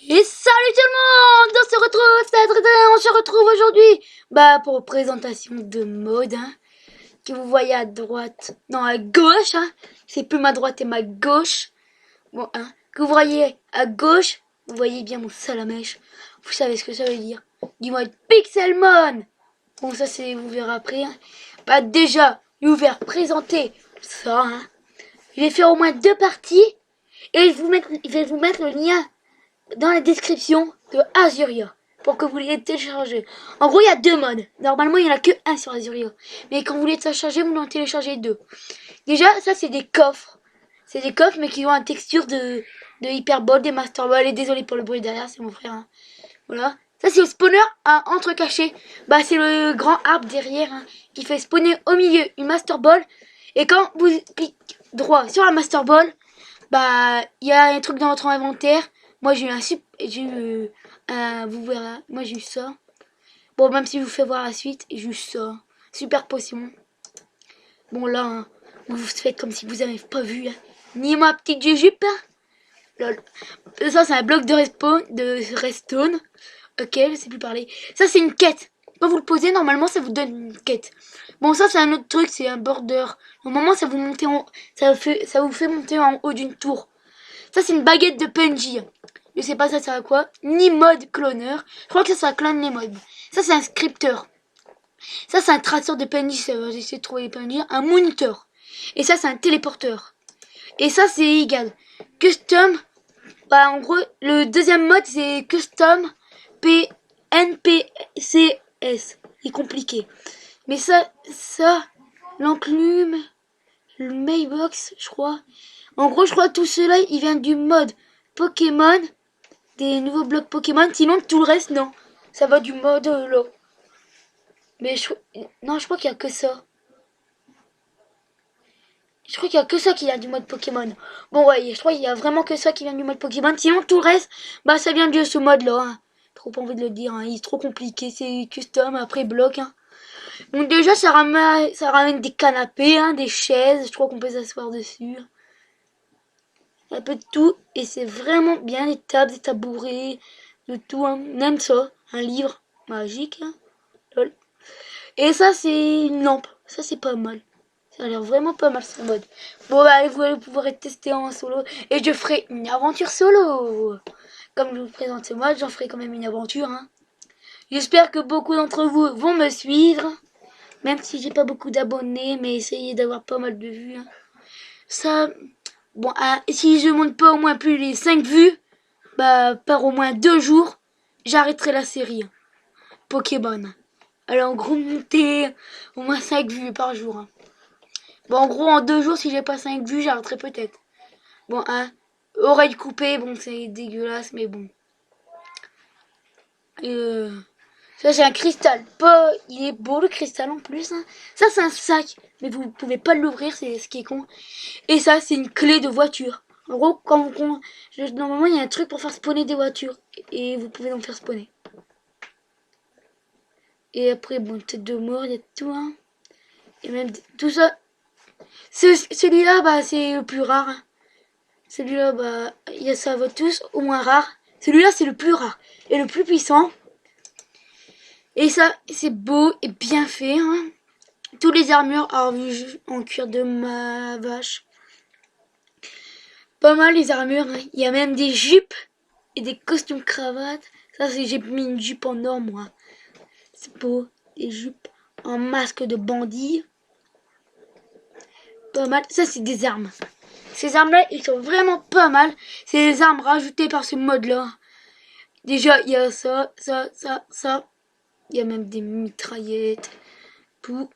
Et salut tout le monde, on se retrouve aujourd'hui pour présentation de mode que vous voyez à droite, non à gauche, c'est plus ma droite et ma gauche, bon que vous voyez à gauche, vous voyez bien mon salamèche, vous savez ce que ça veut dire, du mode Pixelmon. Bon ça c'est, vous verrez après, déjà, je vais vous faire présenter ça, je vais faire au moins 2 parties, et je vais vous mettre le lien dans la description de Azuria pour que vous les téléchargez. En gros, il y a 2 modes. Normalement, il n'y en a que 1 sur Azuria. Mais quand vous les téléchargez, vous en téléchargez 2. Déjà, ça, c'est des coffres. C'est des coffres, mais qui ont une texture de Hyperball, des Master Ball. Et désolé pour le bruit derrière, c'est mon frère. Voilà. Ça, c'est le spawner à entre-caché. C'est le grand arbre derrière qui fait spawner au milieu une Master Ball. Et quand vous cliquez droit sur la Master Ball, il y a un truc dans votre inventaire. Moi j'ai eu vous verrez, moi j'ai eu ça. Bon, même si je vous fais voir la suite, j'ai eu ça. Super potion. Bon là, vous faites comme si vous n'avez pas vu. Ni ma petite jujube. Lol. Ça c'est un bloc de redstone. Ok, je sais plus parler. Ça c'est une quête. Quand vous le posez, normalement ça vous donne une quête. Bon, ça c'est un autre truc, c'est un border. Normalement ça vous fait monter en haut d'une tour. Ça c'est une baguette de PNJ. Je sais pas ça sert à quoi. Ni mode cloneur. Je crois que ça clone les modes. Ça c'est un scripteur. Ça c'est un traceur de PNJ. Ça va essayer de trouver les PNJ. Un moniteur. Et ça c'est un téléporteur. Et ça c'est égal. Custom. En gros le deuxième mode c'est custom NPCS. Il est compliqué. Mais ça l'enclume, le mailbox, je crois. En gros, je crois que tout cela, il vient du mode Pokémon, des nouveaux blocs Pokémon. Sinon, tout le reste, non. Ça va du mode là. Mais je crois qu'il y a que ça. Je crois qu'il y a que ça qui vient du mode Pokémon. Bon, ouais, je crois qu'il y a vraiment que ça qui vient du mode Pokémon. Sinon, tout le reste, ça vient de ce mode-là. Trop envie de le dire, il est trop compliqué. C'est custom, après bloc. Donc déjà, ça ramène des canapés, des chaises. Je crois qu'on peut s'asseoir dessus. Un peu de tout. Et c'est vraiment bien, les tables, des tabourets, de tout. Même ça, un livre magique. Lol. Et ça, c'est une lampe. Ça, c'est pas mal. Ça a l'air vraiment pas mal, ce mode. Bon, vous allez pouvoir être testé en solo. Et je ferai une aventure solo. Comme je vous présente ce mode, j'en ferai quand même une aventure. J'espère que beaucoup d'entre vous vont me suivre. Même si j'ai pas beaucoup d'abonnés, mais essayez d'avoir pas mal de vues. Ça, bon, si je monte pas au moins plus les 5 vues, par au moins 2 jours, j'arrêterai la série. Pokémon. Alors en gros, monter au moins 5 vues par jour. Bon, en gros, en 2 jours, si j'ai pas 5 vues, j'arrêterai peut-être. Bon, oreille coupée, bon, c'est dégueulasse, mais bon. Ça, j'ai un cristal. Il est beau, le cristal, en plus. Ça, c'est un sac. Mais vous pouvez pas l'ouvrir, c'est ce qui est con. Et ça, c'est une clé de voiture. En gros, normalement, il y a un truc pour faire spawner des voitures. Et vous pouvez en faire spawner. Et après, bon, tête de mort, il y a tout, Et même tout ça. Celui-là, c'est le plus rare. Celui-là, ça va tous au moins rare. Celui-là, c'est le plus rare. Et le plus puissant. Et ça, c'est beau et bien fait. Toutes les armures en cuir de ma vache. Pas mal les armures. Il y a même des jupes et des costumes cravates. Ça, j'ai mis une jupe en or, moi. C'est beau. Des jupes en masque de bandit. Pas mal. Ça, c'est des armes. Ces armes-là, ils sont vraiment pas mal. C'est des armes rajoutées par ce mode-là. Déjà, il y a ça. Il y a même des mitraillettes. Tout.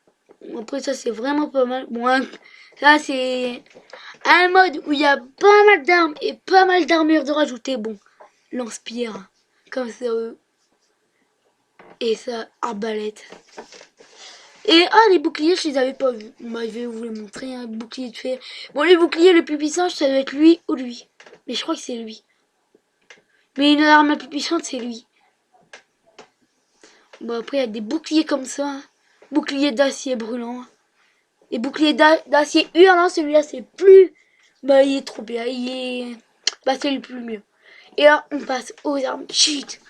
Après, ça, c'est vraiment pas mal. Bon, ça, c'est un mode où il y a pas mal d'armes et pas mal d'armures de rajouter. Bon, lance-pierre. Comme ça. Et ça, arbalète. Et les boucliers, je les avais pas vus. Je vais vous les montrer, un bouclier de fer. Bon, les boucliers les plus puissants, ça doit être lui ou lui. Mais je crois que c'est lui. Mais une arme la plus puissante, c'est lui. Bon, après, il y a des boucliers comme ça. Bouclier d'acier brûlant. Et bouclier d'acier hurlant, celui-là, c'est plus... il est trop bien. C'est le plus mieux. Et là, on passe aux armes cheat.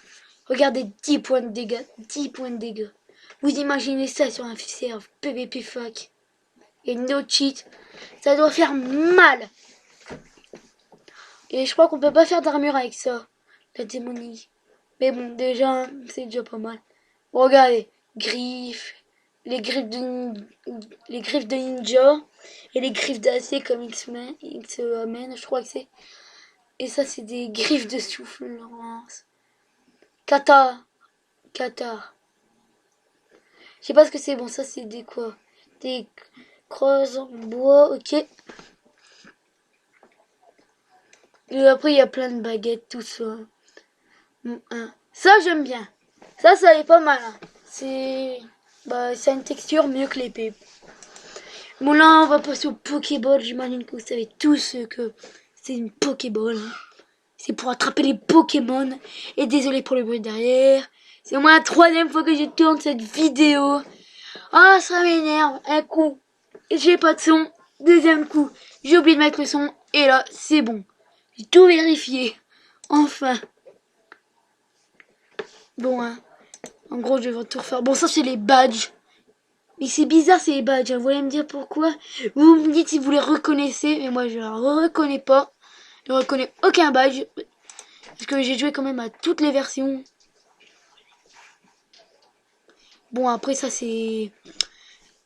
Regardez, 10 points de dégâts. 10 points de dégâts. Vous imaginez ça sur un serve PVP fuck. Et no cheat. Ça doit faire mal. Et je crois qu'on peut pas faire d'armure avec ça. La démonie. Mais bon, déjà, c'est déjà pas mal. Bon, regardez. Griffes. Les griffes de ninja. Et les griffes d'acier comme X-Men. Je crois que c'est. Et ça, c'est des griffes de soufflance. Kata. Je sais pas ce que c'est. Bon, ça, c'est des quoi? Des creuses en bois. Ok. Et après, il y a plein de baguettes, tout ça. Ça, j'aime bien. Ça est pas mal. Hein. C'est une texture mieux que l'épée. Bon, là, on va passer au Pokéball. J'imagine que vous savez tous que c'est une Pokéball. Hein. C'est pour attraper les Pokémon. Et désolé pour le bruit derrière. C'est au moins la 3e fois que je tourne cette vidéo. Ah, ça m'énerve. Un coup, j'ai pas de son. 2e coup, j'ai oublié de mettre le son. Et là, c'est bon. J'ai tout vérifié. Enfin. Bon, hein. En gros, je vais tout refaire. Bon, ça, c'est les badges. Mais c'est bizarre, c'est les badges. Hein. Vous allez me dire pourquoi. Vous me dites si vous les reconnaissez. Mais moi, je ne les reconnais pas. Je ne reconnais aucun badge. Parce que j'ai joué quand même à toutes les versions. Bon, après, ça, c'est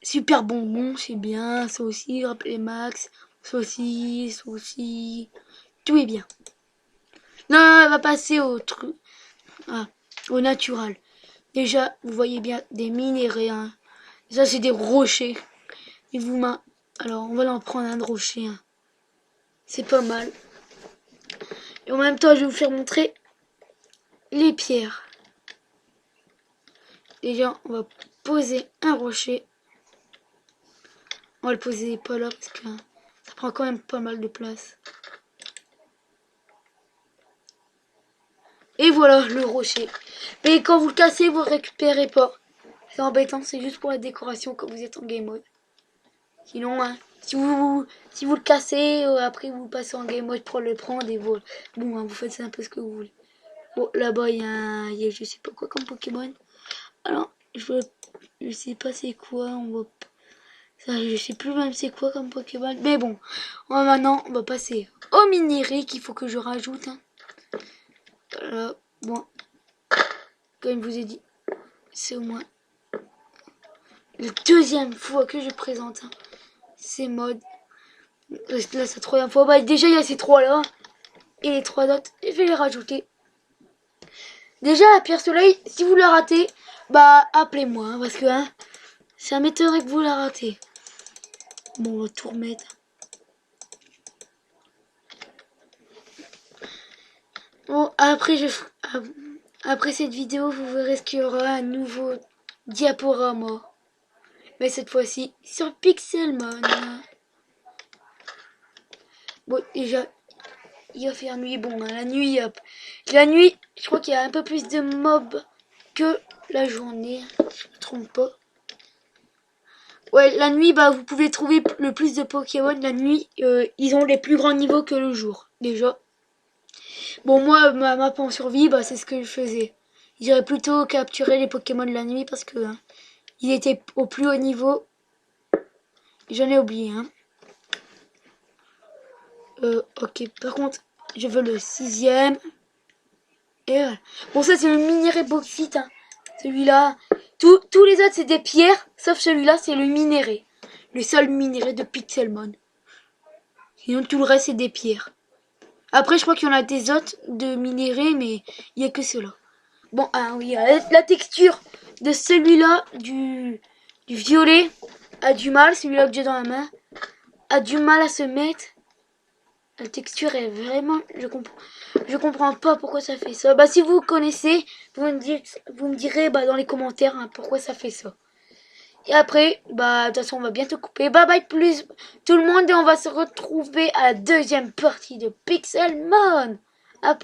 super bonbon. C'est bien. Ça aussi, rappelez max. Ça aussi. Tout est bien. Là, on va passer au truc. Ah, au naturel. Déjà, vous voyez bien des minéraux. Hein. Ça, c'est des rochers. Et alors, on va en prendre un de rocher. Hein. C'est pas mal. Et en même temps, je vais vous faire montrer les pierres. Déjà, on va poser un rocher. On va le poser pas là parce que ça prend quand même pas mal de place. Et voilà le rocher. Mais quand vous le cassez, vous le récupérez pas. C'est embêtant, c'est juste pour la décoration quand vous êtes en game mode. Sinon, hein, si vous le cassez, après vous passez en game mode pour le prendre et vous, bon, hein, vous faites un peu ce que vous voulez. Bon, là-bas, il y a je sais pas quoi comme Pokémon. Alors, je sais pas c'est quoi, je sais plus même c'est quoi comme Pokémon. Mais bon, maintenant, on va passer au minerai qu'il faut que je rajoute. Hein. Voilà, bon, comme je vous ai dit, c'est au moins la 2e fois que je présente hein, ces modes. Là, c'est la 3e fois. Bah, déjà, il y a ces 3 là. Et les 3 autres, je vais les rajouter. Déjà, la pierre soleil, si vous la ratez, bah, appelez-moi. Hein, parce que hein, ça m'étonnerait que vous la ratez. Bon, on va tout remettre. Bon, après cette vidéo, vous verrez ce qu'il y aura un nouveau diaporama. Mais cette fois-ci, sur Pixelmon. Bon, déjà, il va faire nuit. Bon, hein, la nuit, je crois qu'il y a un peu plus de mobs que la journée. Je ne me trompe pas. Ouais, la nuit, bah, vous pouvez trouver le plus de Pokémon. La nuit, ils ont les plus grands niveaux que le jour, déjà. Bon, moi, ma map en survie, bah, c'est ce que je faisais. J'irais plutôt capturer les Pokémon de la nuit parce que hein, ils étaient au plus haut niveau. J'en ai oublié, hein. Ok, par contre, je veux le 6e. Et voilà. Bon, ça, c'est le minerai bauxite. Hein. Celui-là. Tous les autres, c'est des pierres. Sauf celui-là, c'est le minerai. Le seul minerai de Pixelmon. Sinon, tout le reste, c'est des pierres. Après, je crois qu'il y en a des autres de minerais, mais il n'y a que ceux-là. Bon, ah oui, la texture de celui-là, du violet, a du mal. Celui-là que j'ai dans la main, a du mal à se mettre. La texture est vraiment... Je comprends pas pourquoi ça fait ça. Bah, si vous connaissez, vous me direz bah, dans les commentaires hein, pourquoi ça fait ça. Et après, bah, de toute façon, on va bientôt couper. Bye bye plus tout le monde et on va se retrouver à la 2e partie de Pixelmon. À plus.